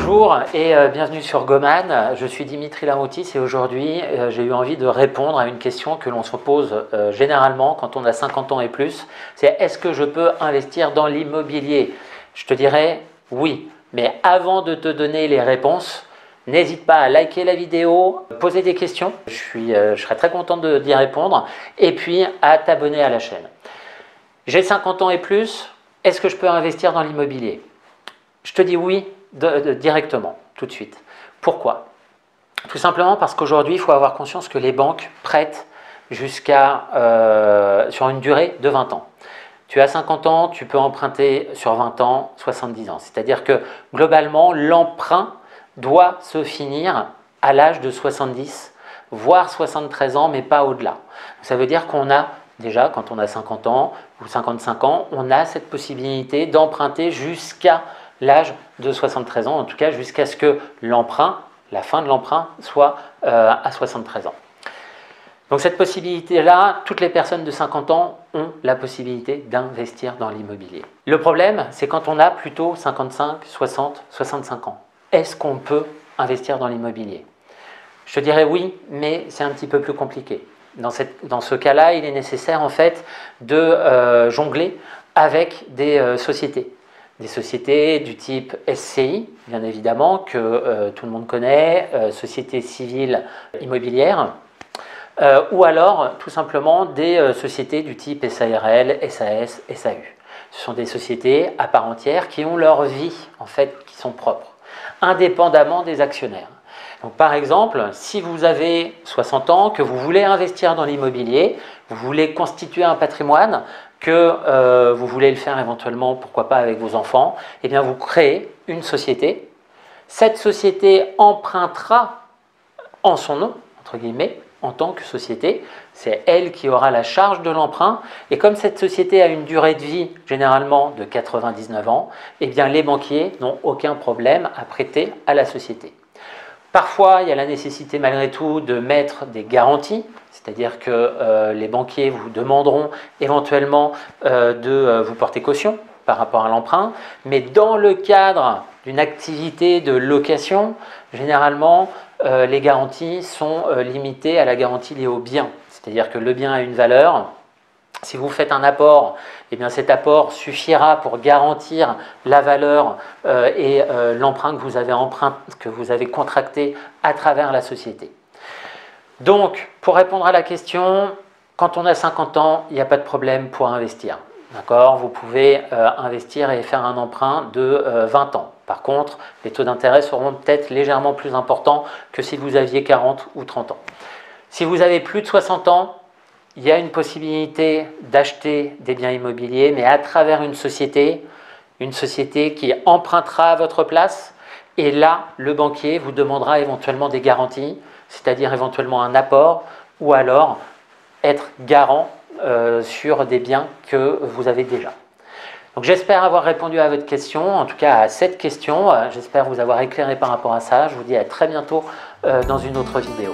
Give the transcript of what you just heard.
Bonjour et bienvenue sur Goman. Je suis Dimitri Lamoutis et aujourd'hui j'ai eu envie de répondre à une question que l'on se pose généralement quand on a 50 ans et plus. C'est est-ce que je peux investir dans l'immobilier? Je te dirais oui, mais avant de te donner les réponses, n'hésite pas à liker la vidéo, poser des questions, je serai très content d'y répondre et puis à t'abonner à la chaîne. J'ai 50 ans et plus, est-ce que je peux investir dans l'immobilier? Je te dis oui directement, tout de suite. Pourquoi? Tout simplement parce qu'aujourd'hui, il faut avoir conscience que les banques prêtent jusqu'à sur une durée de 20 ans. Tu as 50 ans, tu peux emprunter sur 20 ans, 70 ans. C'est-à-dire que globalement, l'emprunt doit se finir à l'âge de 70, voire 73 ans, mais pas au-delà. Ça veut dire qu'on a déjà, quand on a 50 ans ou 55 ans, on a cette possibilité d'emprunter jusqu'à l'âge de 73 ans, en tout cas jusqu'à ce que l'emprunt, la fin de l'emprunt, soit à 73 ans. Donc cette possibilité-là, toutes les personnes de 50 ans ont la possibilité d'investir dans l'immobilier. Le problème, c'est quand on a plutôt 55, 60, 65 ans. Est-ce qu'on peut investir dans l'immobilier? Je te dirais oui, mais c'est un petit peu plus compliqué. Dans ce cas-là, il est nécessaire en fait de jongler avec des sociétés. Des sociétés du type SCI, bien évidemment, que tout le monde connaît, sociétés civiles immobilières, ou alors tout simplement des sociétés du type SARL, SAS, SAU. Ce sont des sociétés à part entière qui ont leur vie, en fait, qui sont propres, indépendamment des actionnaires. Donc, par exemple, si vous avez 60 ans, que vous voulez investir dans l'immobilier, vous voulez constituer un patrimoine, que vous voulez le faire éventuellement, pourquoi pas avec vos enfants, eh bien vous créez une société. Cette société empruntera en son nom, entre guillemets, en tant que société. C'est elle qui aura la charge de l'emprunt. Et comme cette société a une durée de vie généralement de 99 ans, eh bien les banquiers n'ont aucun problème à prêter à la société. Parfois, il y a la nécessité malgré tout de mettre des garanties, c'est-à-dire que les banquiers vous demanderont éventuellement de vous porter caution par rapport à l'emprunt, mais dans le cadre d'une activité de location, généralement, les garanties sont limitées à la garantie liée au bien, c'est-à-dire que le bien a une valeur. Si vous faites un apport, eh bien cet apport suffira pour garantir la valeur et l'emprunt que vous avez contracté à travers la société. Donc, pour répondre à la question, quand on a 50 ans, il n'y a pas de problème pour investir. D'accord? Vous pouvez investir et faire un emprunt de 20 ans. Par contre, les taux d'intérêt seront peut-être légèrement plus importants que si vous aviez 40 ou 30 ans. Si vous avez plus de 60 ans, il y a une possibilité d'acheter des biens immobiliers, mais à travers une société qui empruntera à votre place. Et là, le banquier vous demandera éventuellement des garanties, c'est-à-dire éventuellement un apport, ou alors être garant sur des biens que vous avez déjà. Donc j'espère avoir répondu à votre question, en tout cas à cette question. J'espère vous avoir éclairé par rapport à ça. Je vous dis à très bientôt dans une autre vidéo.